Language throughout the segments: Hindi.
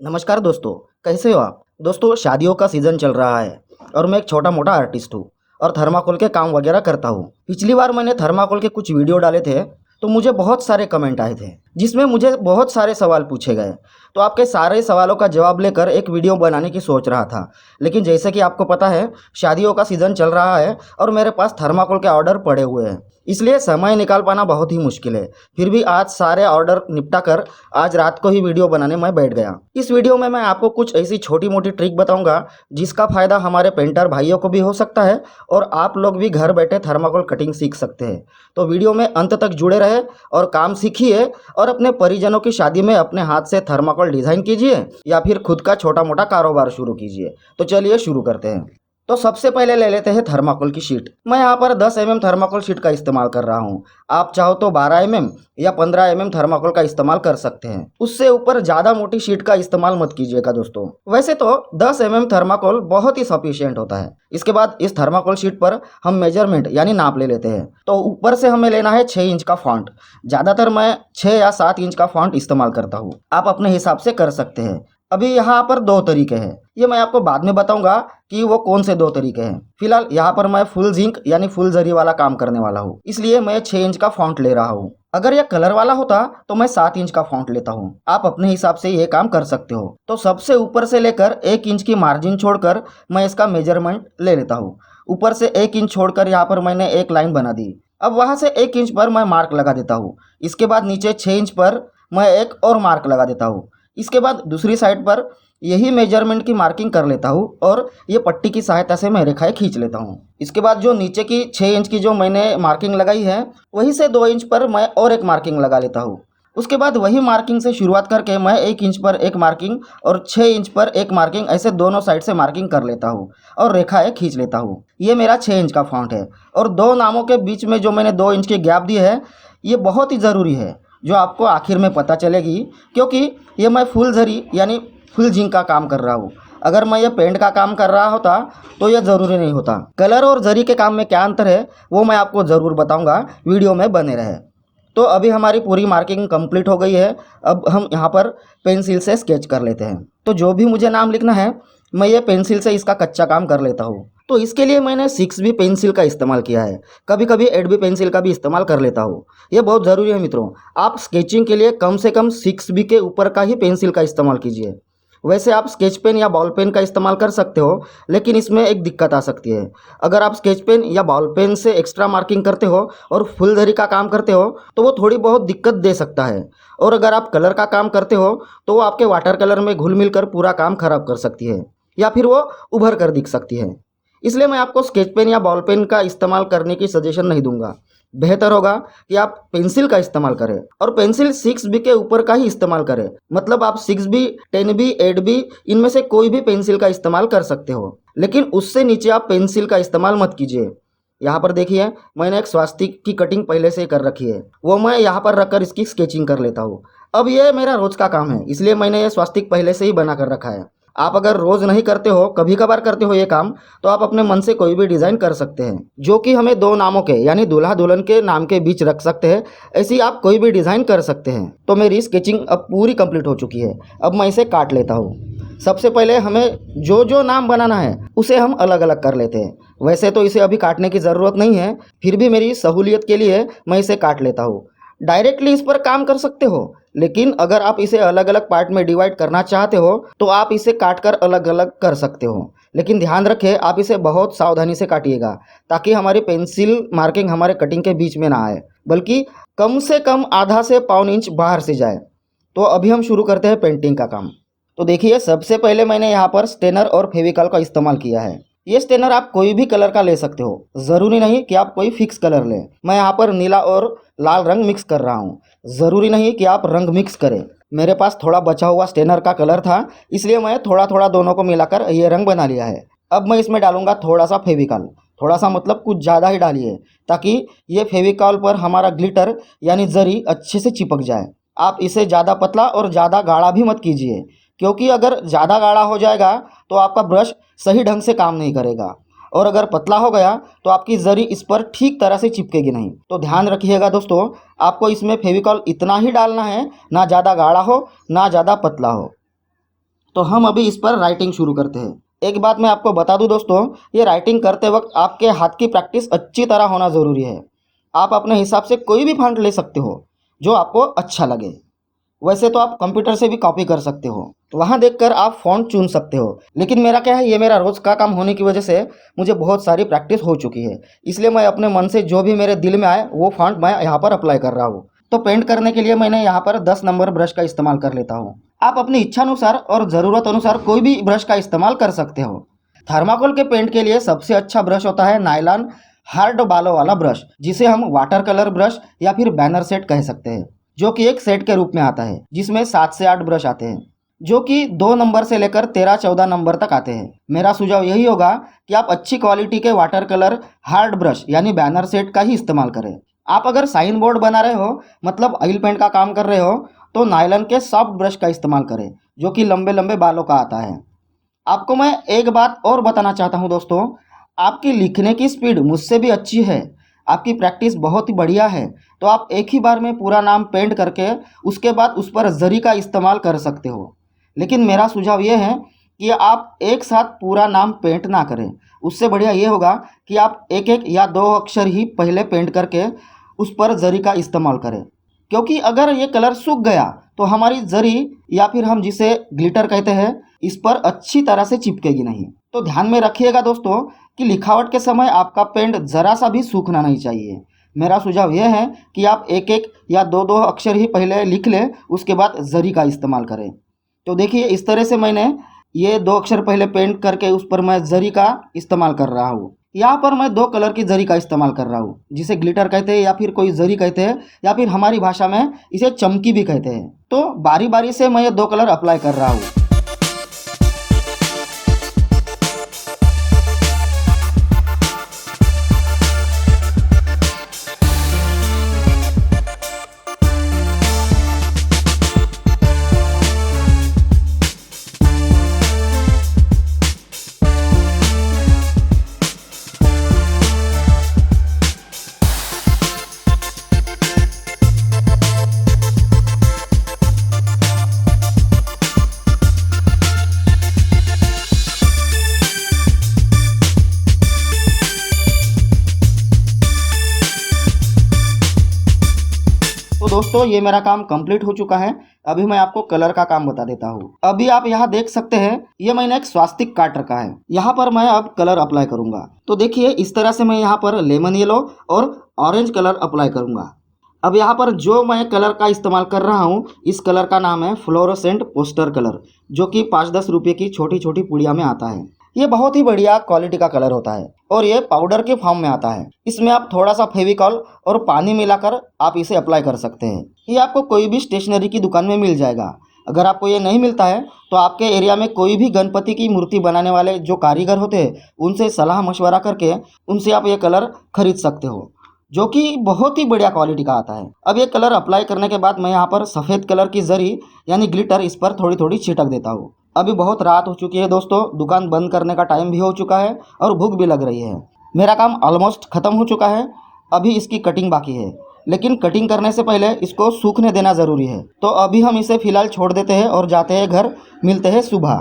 नमस्कार दोस्तों। कैसे हो आप दोस्तों? शादियों का सीज़न चल रहा है और मैं एक छोटा मोटा आर्टिस्ट हूँ और थर्माकोल के काम वगैरह करता हूँ। पिछली बार मैंने थर्माकोल के कुछ वीडियो डाले थे तो मुझे बहुत सारे कमेंट आए थे जिसमें मुझे बहुत सारे सवाल पूछे गए। तो आपके सारे सवालों का जवाब लेकर एक वीडियो बनाने की सोच रहा था, लेकिन जैसे कि आपको पता है शादियों का सीज़न चल रहा है और मेरे पास थर्माकोल के ऑर्डर पड़े हुए हैं, इसलिए समय निकाल पाना बहुत ही मुश्किल है। फिर भी आज सारे ऑर्डर निपटा कर आज रात को ही वीडियो बनाने मैं बैठ गया। इस वीडियो में मैं आपको कुछ ऐसी छोटी मोटी ट्रिक बताऊंगा जिसका फ़ायदा हमारे पेंटर भाइयों को भी हो सकता है और आप लोग भी घर बैठे थर्माकोल कटिंग सीख सकते हैं। तो वीडियो में अंत तक जुड़े रहे और काम सीखिए और अपने परिजनों की शादी में अपने हाथ से थर्माकोल डिज़ाइन कीजिए या फिर खुद का छोटा मोटा कारोबार शुरू कीजिए। तो चलिए शुरू करते हैं। तो सबसे पहले ले लेते हैं थर्माकोल की शीट। मैं यहाँ पर 10 थर्माकोल शीट का इस्तेमाल कर रहा हूँ। आप चाहो तो 12 या 15 थर्माकोल का इस्तेमाल कर सकते हैं। उससे ऊपर ज़्यादा मोटी शीट का इस्तेमाल मत कीजिएगा दोस्तों। वैसे तो 10 थर्माकोल बहुत ही सफिशियंट होता है। इसके बाद इस थर्माकोल शीट पर हम मेजरमेंट यानी नाप ले लेते हैं। तो ऊपर से हमें लेना है 6 इंच का फॉन्ट। ज़्यादातर मैं 6 या 7 इंच का फॉन्ट इस्तेमाल करता हूँ, आप अपने हिसाब से कर सकते हैं। अभी यहाँ पर 2 तरीके हैं, ये मैं आपको बाद में बताऊंगा कि वो कौन से 2 तरीके हैं। फिलहाल यहाँ पर मैं फुल जिंक यानी फुल जरी वाला काम करने वाला हूँ, इसलिए मैं 6 इंच का फॉन्ट ले रहा हूँ। अगर यह कलर वाला होता तो मैं 7 इंच का फॉन्ट लेता हूँ। आप अपने हिसाब से ये काम कर सकते हो। तो सबसे ऊपर से लेकर 1 इंच की मार्जिन छोड़कर मैं इसका मेजरमेंट ले लेता हूँ। ऊपर से 1 इंच छोड़कर यहाँ पर मैंने एक लाइन बना दी। अब वहाँ से 1 इंच पर मैं मार्क लगा देता हूँ। इसके बाद नीचे 6 इंच पर मैं एक और मार्क लगा देता हूँ। इसके बाद दूसरी साइड पर यही मेजरमेंट की मार्किंग कर लेता हूँ और ये पट्टी की सहायता से मैं रेखाएं खींच लेता हूँ। इसके बाद जो नीचे की 6 इंच की जो मैंने मार्किंग लगाई है वहीं से 2 इंच पर मैं और एक मार्किंग लगा लेता हूँ। उसके बाद वही मार्किंग से शुरुआत करके मैं 1 इंच पर एक मार्किंग और 6 इंच पर एक मार्किंग ऐसे दोनों साइड से मार्किंग कर लेता हूँ और रेखाएं खींच लेता हूँ। ये मेरा 6 इंच का फॉन्ट है और 2 नामों के बीच में जो मैंने 2 इंच की गैप दी है ये बहुत ही ज़रूरी है, जो आपको आखिर में पता चलेगी, क्योंकि ये मैं फुल जरी यानी फुल जिंक का काम कर रहा हूँ। अगर मैं ये पेंट का काम कर रहा होता तो ये ज़रूरी नहीं होता। कलर और जरी के काम में क्या अंतर है वो मैं आपको ज़रूर बताऊंगा, वीडियो में बने रहे। तो अभी हमारी पूरी मार्किंग कंप्लीट हो गई है। अब हम यहाँ पर पेंसिल से स्केच कर लेते हैं। तो जो भी मुझे नाम लिखना है मैं ये पेंसिल से इसका कच्चा काम कर लेता हूँ। तो इसके लिए मैंने 6B पेंसिल का इस्तेमाल किया है, कभी कभी 8B पेंसिल का भी इस्तेमाल कर लेता हूँ। ये बहुत ज़रूरी है मित्रों। आप स्केचिंग के लिए कम से कम 6B के ऊपर का ही पेंसिल का इस्तेमाल कीजिए। वैसे आप स्केच पेन या बॉल पेन का इस्तेमाल कर सकते हो, लेकिन इसमें एक दिक्कत आ सकती है। अगर आप स्केच पेन या बॉल पेन से एक्स्ट्रा मार्किंग करते हो और फुल धरी का काम करते हो तो वो थोड़ी बहुत दिक्कत दे सकता है। और अगर आप कलर का काम करते हो तो वो आपके वाटर कलर में घुल मिल कर पूरा काम खराब कर सकती है या फिर वो उभर कर दिख सकती है। इसलिए मैं आपको स्केच पेन या बॉल पेन का इस्तेमाल करने की सजेशन नहीं दूंगा। बेहतर होगा कि आप पेंसिल का इस्तेमाल करें और पेंसिल 6B के ऊपर का ही इस्तेमाल करें। मतलब आप 6B, 10B, 8B इनमें से कोई भी पेंसिल का इस्तेमाल कर सकते हो, लेकिन उससे नीचे आप पेंसिल का इस्तेमाल मत कीजिए। यहाँ पर देखिए मैंने एक स्वास्तिक की कटिंग पहले से कर रखी है, वो मैं यहाँ पर रखकर इसकी स्केचिंग कर लेता हूँ। अब ये मेरा रोज का काम है, इसलिए मैंने ये स्वास्तिक पहले से ही बना कर रखा है। आप अगर रोज नहीं करते हो, कभी कभार करते हो ये काम, तो आप अपने मन से कोई भी डिज़ाइन कर सकते हैं जो कि हमें 2 नामों के यानी दूल्हा दुल्हन के नाम के बीच रख सकते हैं। ऐसी आप कोई भी डिज़ाइन कर सकते हैं। तो मेरी स्केचिंग अब पूरी कंप्लीट हो चुकी है। अब मैं इसे काट लेता हूँ। सबसे पहले हमें जो जो नाम बनाना है उसे हम अलग अलग कर लेते हैं। वैसे तो इसे अभी काटने की ज़रूरत नहीं है, फिर भी मेरी सहूलियत के लिए मैं इसे काट लेता हूँ। डायरेक्टली इस पर काम कर सकते हो, लेकिन अगर आप इसे अलग अलग पार्ट में डिवाइड करना चाहते हो तो आप इसे काटकर अलग अलग कर सकते हो। लेकिन ध्यान रखें आप इसे बहुत सावधानी से काटिएगा ताकि हमारी पेंसिल मार्किंग हमारे कटिंग के बीच में ना आए, बल्कि कम से कम आधा से पौन इंच बाहर से जाए। तो अभी हम शुरू करते हैं पेंटिंग का काम। तो देखिए सबसे पहले मैंने यहाँ पर स्टेनर और फेविकॉल का इस्तेमाल किया है। ये स्टेनर आप कोई भी कलर का ले सकते हो, ज़रूरी नहीं कि आप कोई फिक्स कलर लें। मैं यहाँ पर नीला और लाल रंग मिक्स कर रहा हूँ, ज़रूरी नहीं कि आप रंग मिक्स करें। मेरे पास थोड़ा बचा हुआ स्टेनर का कलर था, इसलिए मैं थोड़ा थोड़ा दोनों को मिलाकर ये रंग बना लिया है। अब मैं इसमें डालूंगा थोड़ा सा फेविकॉल। थोड़ा सा मतलब कुछ ज़्यादा ही डालिए ताकि ये फेविकॉल पर हमारा ग्लिटर यानी जरी अच्छे से चिपक जाए। आप इसे ज़्यादा पतला और ज़्यादा गाढ़ा भी मत कीजिए, क्योंकि अगर ज़्यादा गाढ़ा हो जाएगा तो आपका ब्रश सही ढंग से काम नहीं करेगा, और अगर पतला हो गया तो आपकी जरी इस पर ठीक तरह से चिपकेगी नहीं। तो ध्यान रखिएगा दोस्तों, आपको इसमें फेविकॉल इतना ही डालना है, ना ज़्यादा गाढ़ा हो ना ज़्यादा पतला हो। तो हम अभी इस पर राइटिंग शुरू करते हैं। एक बात मैं आपको बता दूं दोस्तों, ये राइटिंग करते वक्त आपके हाथ की प्रैक्टिस अच्छी तरह होना ज़रूरी है। आप अपने हिसाब से कोई भी फॉन्ट ले सकते हो जो आपको अच्छा लगे। वैसे तो आप कंप्यूटर से भी कॉपी कर सकते हो, तो वहाँ देखकर आप फ़ॉन्ट चुन सकते हो। लेकिन मेरा क्या है, ये मेरा रोज़ का काम होने की वजह से मुझे बहुत सारी प्रैक्टिस हो चुकी है, इसलिए मैं अपने मन से जो भी मेरे दिल में आए वो फ़ॉन्ट मैं यहाँ पर अप्लाई कर रहा हूँ। तो पेंट करने के लिए मैंने यहाँ पर 10 नंबर ब्रश का इस्तेमाल कर लेता हूँ। आप अपनी इच्छानुसार और ज़रूरत अनुसार कोई भी ब्रश का इस्तेमाल कर सकते हो। थर्माकोल के पेंट के लिए सबसे अच्छा ब्रश होता है नायलॉन हार्ड बालों वाला ब्रश, जिसे हम वाटर कलर ब्रश या फिर बैनर सेट कह सकते हैं, जो कि एक सेट के रूप में आता है, जिसमें 7 से 8 ब्रश आते हैं, जो कि 2 नंबर से लेकर 13-14 नंबर तक आते हैं। मेरा सुझाव यही होगा कि आप अच्छी क्वालिटी के वाटर कलर हार्ड ब्रश यानी बैनर सेट का ही इस्तेमाल करें। आप अगर साइन बोर्ड बना रहे हो, मतलब ऑयल पेंट का काम कर रहे हो, तो नायलॉन के सॉफ्ट ब्रश का इस्तेमाल करें, जो कि लंबे लंबे बालों का आता है। आपको मैं एक बात और बताना चाहता हूँ दोस्तों, आपकी लिखने की स्पीड मुझसे भी अच्छी है, आपकी प्रैक्टिस बहुत ही बढ़िया है, तो आप एक ही बार में पूरा नाम पेंट करके उसके बाद उस पर जरी का इस्तेमाल कर सकते हो। लेकिन मेरा सुझाव ये है कि आप एक साथ पूरा नाम पेंट ना करें। उससे बढ़िया ये होगा कि आप एक एक या 2 अक्षर ही पहले पेंट करके उस पर जरी का इस्तेमाल करें, क्योंकि अगर ये कलर सूख गया तो हमारी जरी या फिर हम जिसे ग्लिटर कहते हैं, इस पर अच्छी तरह से चिपकेगी नहीं। तो ध्यान में रखिएगा दोस्तों कि लिखावट के समय आपका पेंट ज़रा सा भी सूखना नहीं चाहिए। मेरा सुझाव यह है कि आप एक एक या 2-2 अक्षर ही पहले लिख लें, उसके बाद जरी का इस्तेमाल करें। तो देखिए, इस तरह से मैंने ये 2 अक्षर पहले पेंट करके उस पर मैं जरी का इस्तेमाल कर रहा हूँ। यहाँ पर मैं 2 कलर की जरी का इस्तेमाल कर रहा हूँ, जिसे ग्लिटर कहते हैं या फिर कोई जरी कहते हैं, या फिर हमारी भाषा में इसे चमकी भी कहते हैं। तो बारी बारी से मैं ये 2 कलर अप्लाई कर रहा हूँ। तो दोस्तों, ये मेरा काम कंप्लीट हो चुका है। अभी मैं आपको कलर का काम बता देता हूँ। अभी आप यहाँ देख सकते हैं, ये मैंने एक स्वास्तिक काट रखा है। यहाँ पर मैं अब कलर अप्लाई करूँगा। तो देखिए, इस तरह से मैं यहाँ पर लेमन येलो और ऑरेंज कलर अप्लाई करूँगा। अब यहाँ पर जो मैं कलर का इस्तेमाल कर रहा हूँ, इस कलर का नाम है फ्लोरोसेंट पोस्टर कलर, जो कि 5-10 रुपये की छोटी छोटी पुड़िया में आता है। ये बहुत ही बढ़िया क्वालिटी का कलर होता है और ये पाउडर के फॉर्म में आता है। इसमें आप थोड़ा सा फेविकॉल और पानी मिलाकर आप इसे अप्लाई कर सकते हैं। ये आपको कोई भी स्टेशनरी की दुकान में मिल जाएगा। अगर आपको ये नहीं मिलता है तो आपके एरिया में कोई भी गणपति की मूर्ति बनाने वाले जो कारीगर होते हैं, उनसे सलाह मशवरा करके उनसे आप ये कलर खरीद सकते हो, जो कि बहुत ही बढ़िया क्वालिटी का आता है। अब ये कलर अप्लाई करने के बाद मैं यहाँ पर सफ़ेद कलर की जरी यानी ग्लिटर इस पर थोड़ी थोड़ी छिटक देता हूँ। अभी बहुत रात हो चुकी है दोस्तों, दुकान बंद करने का टाइम भी हो चुका है और भूख भी लग रही है। मेरा काम ऑलमोस्ट ख़त्म हो चुका है, अभी इसकी कटिंग बाकी है, लेकिन कटिंग करने से पहले इसको सूखने देना ज़रूरी है। तो अभी हम इसे फ़िलहाल छोड़ देते हैं और जाते हैं घर, मिलते हैं सुबह।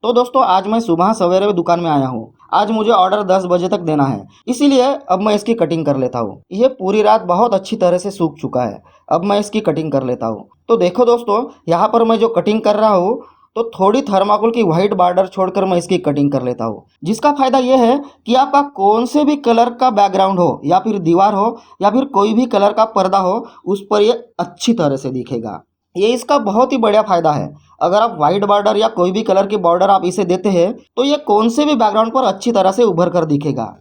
तो दोस्तों, आज मैं सुबह सवेरे दुकान में आया हूँ। आज मुझे ऑर्डर 10 बजे तक देना है, इसीलिए अब मैं इसकी कटिंग कर लेता हूँ। ये पूरी रात बहुत अच्छी तरह से सूख चुका है, अब मैं इसकी कटिंग कर लेता हूँ। तो देखो दोस्तों, यहाँ पर मैं जो कटिंग कर रहा हूँ, तो थोड़ी थर्माकोल की वाइट बॉर्डर छोड़कर मैं इसकी कटिंग कर लेता हूँ, जिसका फ़ायदा ये है कि आपका कौन से भी कलर का बैकग्राउंड हो या फिर दीवार हो या फिर कोई भी कलर का पर्दा हो, उस पर ये अच्छी तरह से दिखेगा। ये इसका बहुत ही बढ़िया फ़ायदा है। अगर आप वाइट बॉर्डर या कोई भी कलर की बॉर्डर आप इसे देते हैं तो ये कौन से भी बैकग्राउंड पर अच्छी तरह से उभर कर दिखेगा।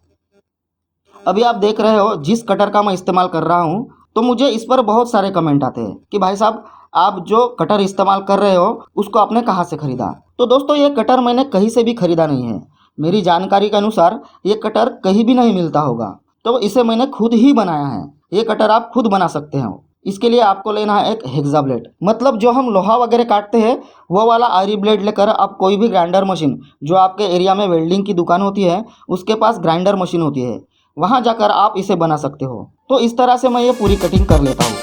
अभी आप देख रहे हो जिस कटर का मैं इस्तेमाल कर रहा हूँ, तो मुझे इस पर बहुत सारे कमेंट आते हैं कि भाई साहब, आप जो कटर इस्तेमाल कर रहे हो उसको आपने कहाँ से ख़रीदा। तो दोस्तों, ये कटर मैंने कहीं से भी ख़रीदा नहीं है। मेरी जानकारी के अनुसार ये कटर कहीं भी नहीं मिलता होगा, तो इसे मैंने खुद ही बनाया है। ये कटर आप खुद बना सकते हो। इसके लिए आपको लेना है एक हेक्सा ब्लेड, मतलब जो हम लोहा वगैरह काटते हैं वो वाला आरी ब्लेड लेकर आप कोई भी ग्राइंडर मशीन, जो आपके एरिया में वेल्डिंग की दुकान होती है उसके पास ग्राइंडर मशीन होती है, वहाँ जाकर आप इसे बना सकते हो। तो इस तरह से मैं ये पूरी कटिंग कर लेता हूँ।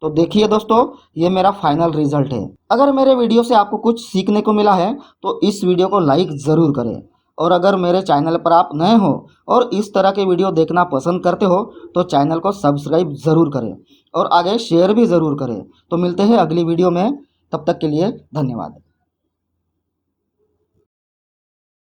तो देखिए दोस्तों, ये मेरा फाइनल रिजल्ट है। अगर मेरे वीडियो से आपको कुछ सीखने को मिला है तो इस वीडियो को लाइक ज़रूर करें। और अगर मेरे चैनल पर आप नए हो और इस तरह के वीडियो देखना पसंद करते हो तो चैनल को सब्सक्राइब ज़रूर करें और आगे शेयर भी ज़रूर करें। तो मिलते हैं अगली वीडियो में, तब तक के लिए धन्यवाद।